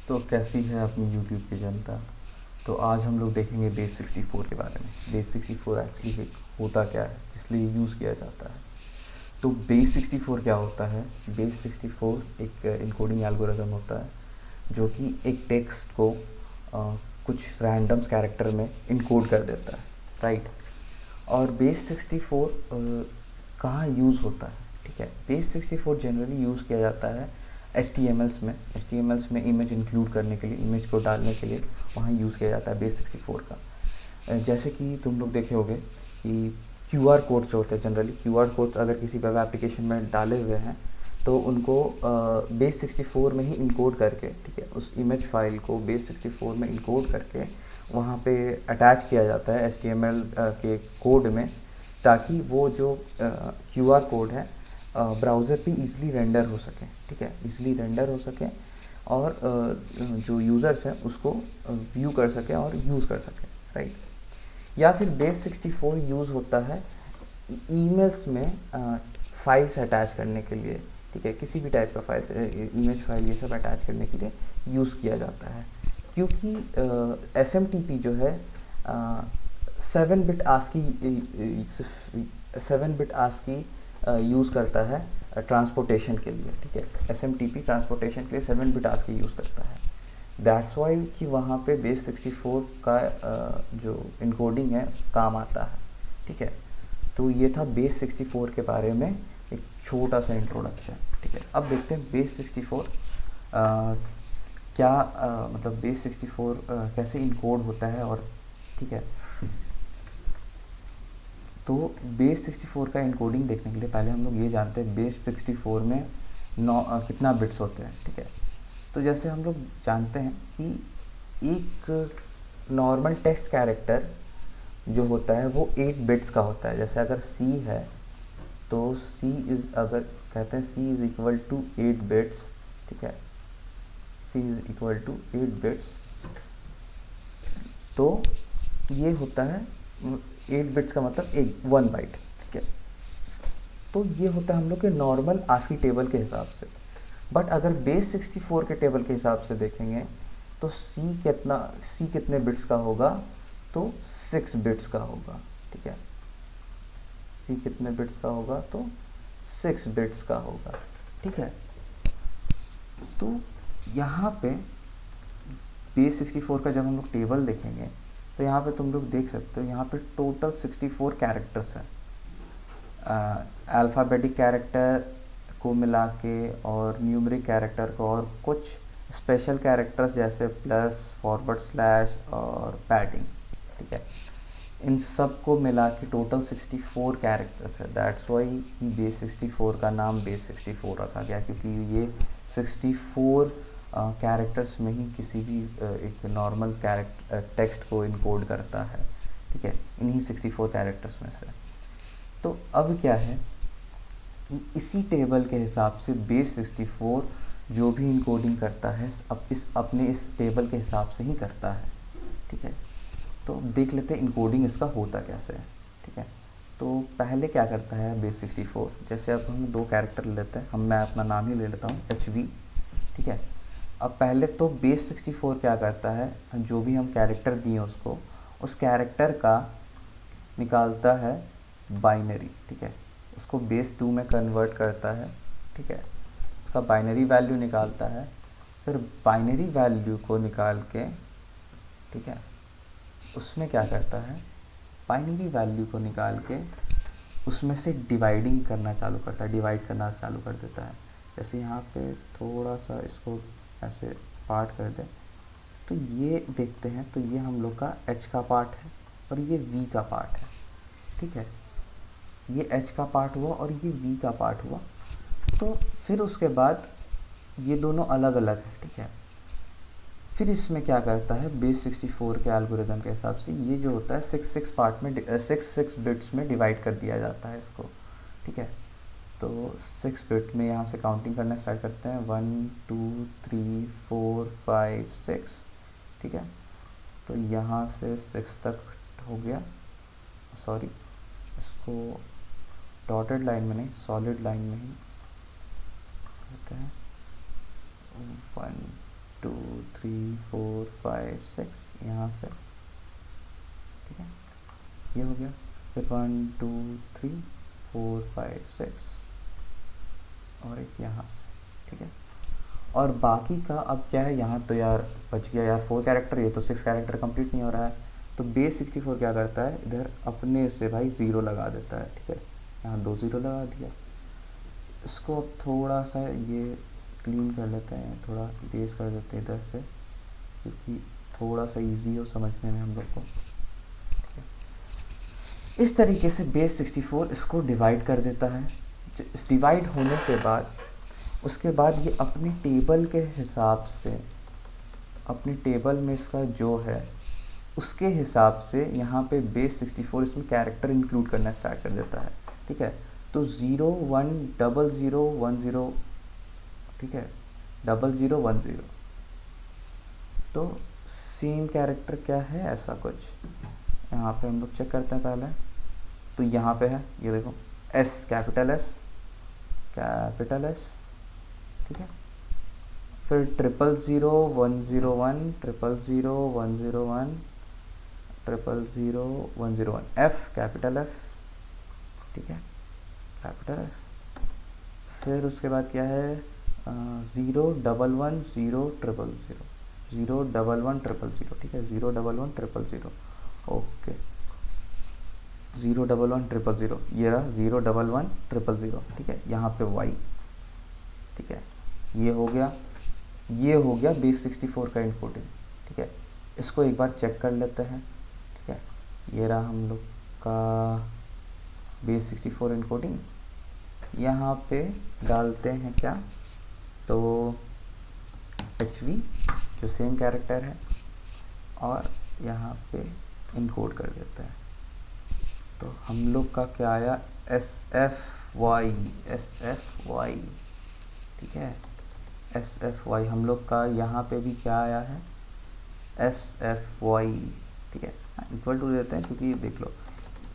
तो कैसी है अपनी यूट्यूब की जनता। तो आज हम लोग देखेंगे बेस 64 के बारे में। बेस 64 एक्चुअली होता क्या है, किस लिए यूज़ किया जाता है। तो बेस 64 क्या होता है। बेस 64 एक इनकोडिंग एल्गोरिथम होता है जो कि एक टेक्स्ट को कुछ रैंडम्स कैरेक्टर में इनकोड कर देता है, राइट। और बेस 64 कहाँ यूज़ होता है, ठीक है। बेस 64 जनरली यूज़ किया जाता है एच टी एम एल्स में इमेज इंक्लूड करने के लिए, इमेज को डालने के लिए वहाँ यूज़ किया जाता है बेस 64 का। जैसे कि तुम लोग देखे होगे कि क्यू आर कोड्स जो होते हैं, जनरली क्यू आर कोड्स अगर किसी वेब एप्लीकेशन में डाले हुए हैं तो उनको बेस 64 में ही इनकोड करके, ठीक है, उस इमेज फाइल को बेस 64 में इनकोड करके वहाँ पे अटैच किया जाता है HTML के कोड में, ताकि वो जो क्यू आर कोड है ब्राउज़र पे ईज़िली रेंडर हो सके, ठीक है, ईज़िली रेंडर हो सके और जो यूज़र्स हैं उसको व्यू कर सकें और यूज़ कर सकें, राइट। या फिर बेस 64 यूज़ होता है ईमेल्स में फाइल्स अटैच करने के लिए, ठीक है, किसी भी टाइप का फाइल्स, इमेज फाइल ये सब अटैच करने के लिए यूज़ किया जाता है। क्योंकि SMTP जो है 7 बिट आस्की यूज़ करता है ट्रांसपोर्टेशन के लिए, ठीक है। SMTP ट्रांसपोर्टेशन के लिए 7 बिट आस्की यूज़ करता है। दैट्स वाई कि वहाँ पे बेस 64 का जो इनकोडिंग है काम आता है, ठीक है। तो ये था बेस 64 के बारे में एक छोटा सा इंट्रोडक्शन, ठीक है। अब देखते हैं बेस 64 क्या मतलब बेस 64 कैसे इनकोड होता है, और ठीक है। तो बेस 64 का इनकोडिंग देखने के लिए पहले हम लोग ये जानते हैं बेस 64 में कितना बिट्स होते हैं, ठीक है। तो जैसे हम लोग जानते हैं कि एक नॉर्मल टेक्स्ट कैरेक्टर जो होता है वो 8 बिट्स का होता है। जैसे अगर C है तो C इज़, अगर कहते हैं C is equal to 8 bits, ठीक है, C is equal to 8 bits, तो ये होता है 8 बिट्स का मतलब 1 बाइट, ठीक है। तो ये होता है हम लोग के नॉर्मल आस्की टेबल के हिसाब से। बट अगर बेस 64 के टेबल के हिसाब से देखेंगे तो C कितने बिट्स का होगा, तो 6 बिट्स का होगा, ठीक है। C कितने बिट्स का होगा, तो 6 बिट्स का होगा, ठीक है। तो यहाँ पे बेस 64 का जब हम लोग टेबल देखेंगे तो यहाँ पे तुम लोग देख सकते हो, यहाँ पे टोटल 64 कैरेक्टर्स हैं। अल्फ़ाबेटिक कैरेक्टर को मिला के और न्यूमरिक कैरेक्टर को और कुछ स्पेशल कैरेक्टर्स जैसे प्लस, फॉरवर्ड स्लैश और पैडिंग, ठीक है, इन सब को मिला के टोटल 64 कैरेक्टर्स है। दैट्स वाई बेस 64 का नाम बेस 64 रखा गया, क्योंकि ये 64 कैरेक्टर्स में ही किसी भी एक नॉर्मल टेक्स्ट को इनकोड करता है, ठीक है, इन्हीं 64 कैरेक्टर्स में से। तो अब क्या है कि इसी टेबल के हिसाब से बेस 64 जो भी इनकोडिंग करता है अपने इस टेबल के हिसाब से ही करता है, ठीक है। तो देख लेते हैं इनकोडिंग इसका होता कैसे है, ठीक है। तो पहले क्या करता है बेस 64, जैसे अब हम 2 कैरेक्टर लेते हैं, मैं अपना नाम ही ले लेता हूँ HV, ठीक है। अब पहले तो बेस 64 क्या करता है, जो भी हम कैरेक्टर दिए उसको, उस कैरेक्टर का निकालता है बाइनरी, ठीक है, उसको बेस 2 में कन्वर्ट करता है, ठीक है, उसका बाइनरी वैल्यू निकालता है। फिर बाइनरी वैल्यू को निकाल के, ठीक है, उसमें क्या करता है, बाइनरी वैल्यू को निकाल के उसमें से डिवाइडिंग करना चालू करता है, डिवाइड करना चालू कर देता है। जैसे यहाँ पे थोड़ा सा इसको ऐसे पार्ट कर दें तो ये देखते हैं, तो ये हम लोग का H का पार्ट है और ये V का पार्ट है, ठीक है। ये H का पार्ट हुआ और ये V का पार्ट हुआ। तो फिर उसके बाद ये दोनों अलग अलग है, ठीक है। फिर इसमें क्या करता है बेस 64 के एल्गोरिदम के हिसाब से, ये जो होता है 6 पार्ट में 6 बिट्स में डिवाइड कर दिया जाता है इसको, ठीक है। तो 6 बिट में यहाँ से काउंटिंग करना स्टार्ट करते हैं, 1 2 3 4 5 6, ठीक है। तो यहाँ से 6 तक हो गया, सॉरी, इसको डॉटेड लाइन में नहीं सॉलिड लाइन में ही करते हैं, 1 2 3 4 5 6 यहाँ से, ठीक है, ये हो गया। फिर 1 2 3 4 5 6 और एक यहाँ से, ठीक है। और बाकी का अब क्या है, यहाँ तो यार बच गया यार 4 कैरेक्टर, ये तो 6 कैरेक्टर कंप्लीट नहीं हो रहा है। तो बेस 64 क्या करता है, इधर अपने से भाई 0 लगा देता है, ठीक है। यहाँ 2 0 लगा दिया। इसको अब थोड़ा सा ये क्लीन कर लेते हैं, थोड़ा इरेज कर देते हैं इधर से, क्योंकि थोड़ा सा इजी हो समझने में हम लोग को। इस तरीके से बेस 64 इसको डिवाइड कर देता है। इस डिवाइड होने के बाद उसके बाद ये अपनी टेबल के हिसाब से, अपनी टेबल में इसका जो है उसके हिसाब से यहाँ पे बेस 64 इसमें कैरेक्टर इंक्लूड करना स्टार्ट कर देता है, ठीक है। तो 0 1 0 0 1 0, ठीक है, 0 0 1 0। तो सेम कैरेक्टर क्या है, ऐसा कुछ यहाँ पे हम लोग चेक करते हैं पहले। तो यहाँ पे है, ये देखो S कैपिटल S, ठीक है। फिर 0 0 1 0 1 0 0 1 0 1 0 0 1 0 1 F कैपिटल F, ठीक है, कैपिटल F। फिर उसके बाद क्या है, 0 1 1 0 0 0 0 1 1 0 0, ठीक है, 0 1 1 0 0, ओके, 0 1 1 0 0, ये रहा 0 1 1 0 0, ठीक है। यहाँ पे Y, ठीक है, ये हो गया, ये हो गया बेस 64 का इनकोडिंग, ठीक है। इसको एक बार चेक कर लेते हैं, ठीक है। ये रहा हम लोग का बेस 64 इनकोडिंग। यहाँ पे डालते हैं क्या, तो HV जो सेम कैरेक्टर है, और यहाँ पे इनकोड कर देते हैं। तो हम लोग का क्या आया, SFY, ठीक है, SFY। हम लोग का यहाँ पे भी क्या आया है, SFY, ठीक है। इक्वल टू देते हैं, क्योंकि देख लो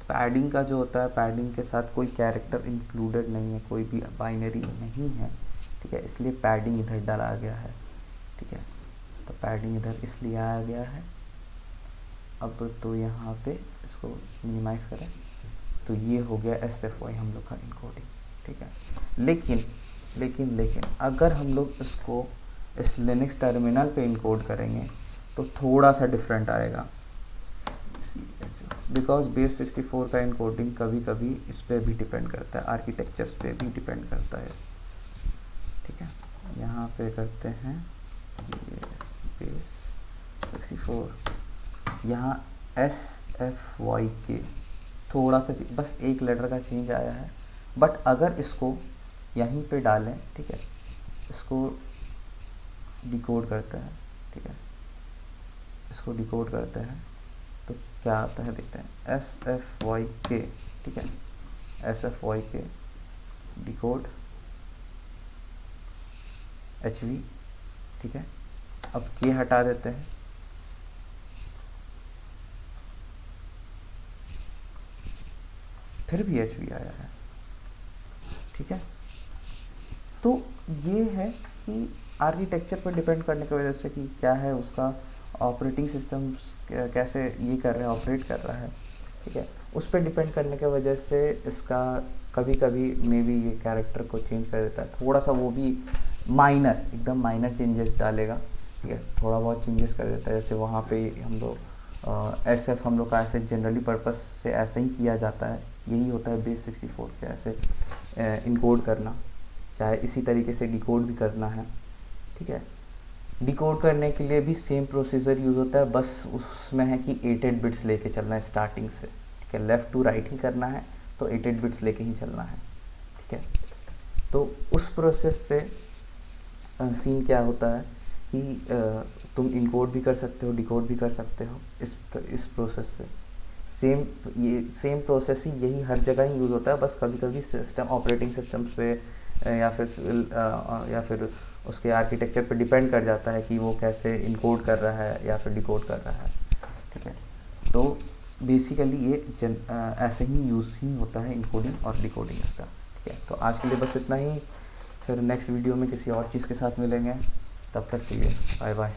पैडिंग का जो होता है, पैडिंग के साथ कोई कैरेक्टर इंक्लूडेड नहीं है, कोई भी बाइनरी नहीं है, ठीक है, इसलिए पैडिंग इधर डाला गया है, ठीक है। तो पैडिंग इधर इसलिए आया गया है। अब तो यहाँ पे इसको मिनिमाइज करें, तो ये हो गया SFY हम लोग का इनकोडिंग, ठीक है। लेकिन अगर हम लोग इसको इस लिनक्स टर्मिनल पे इनकोड करेंगे तो थोड़ा सा डिफरेंट आएगा, बिकॉज बेस 64 का इनकोडिंग कभी कभी इस पर भी डिपेंड करता है, आर्किटेक्चर्स पे भी डिपेंड करता है, ठीक है। यहाँ पे करते हैं बेस 64, यहाँ SFY के थोड़ा सा बस एक लेटर का चेंज आया है, बट अगर इसको यहीं पे डालें, ठीक है, इसको डिकोड करते हैं, ठीक है, इसको डिकोड करते हैं तो क्या आता है देखते हैं, SFY के, ठीक है, SFY के डिकोड HV, ठीक है। अब के हटा देते हैं, फिर भी HV आया है, ठीक है। तो ये है कि आर्किटेक्चर पर डिपेंड करने की वजह से कि क्या है उसका ऑपरेटिंग सिस्टम कैसे ये कर रहा है, ऑपरेट कर रहा है, ठीक है, उस पर डिपेंड करने की वजह से इसका कभी कभी मे बी ये कैरेक्टर को चेंज कर देता है, थोड़ा सा, वो भी माइनर, एकदम माइनर चेंजेस डालेगा, ठीक है, थोड़ा बहुत चेंजेस कर देता है। जैसे वहाँ पे हम लोग SF हम लोग का ऐसे जनरली पर्पस से ऐसे ही किया जाता है, यही होता है बेस 64 पे, ऐसे इनकोड करना, चाहे इसी तरीके से डिकोड भी करना है, ठीक है। डिकोड करने के लिए भी सेम प्रोसीजर यूज़ होता है, बस उसमें है कि 8 बिट्स लेके चलना है स्टार्टिंग से, ठीक है, लेफ़्ट टू राइट ही करना है, तो 8 बिट्स लेके ही चलना है, ठीक है। तो उस प्रोसेस से सीन क्या होता है कि तुम इनकोड भी कर सकते हो, डिकोड भी कर सकते हो इस प्रोसेस से। सेम प्रोसेस ही यही हर जगह ही यूज़ होता है, बस कभी कभी सिस्टम, ऑपरेटिंग सिस्टम्स पे या फिर उसके आर्किटेक्चर पे डिपेंड कर जाता है कि वो कैसे इनकोड कर रहा है या फिर डिकोड कर रहा है, ठीक है। तो बेसिकली ये ऐसे ही यूज़ ही होता है इनकोडिंग और डिकोडिंग इसका, ठीक है। तो आज के लिए बस इतना ही, फिर नेक्स्ट वीडियो में किसी और चीज़ के साथ मिलेंगे, तब तक के लिए बाय बाय।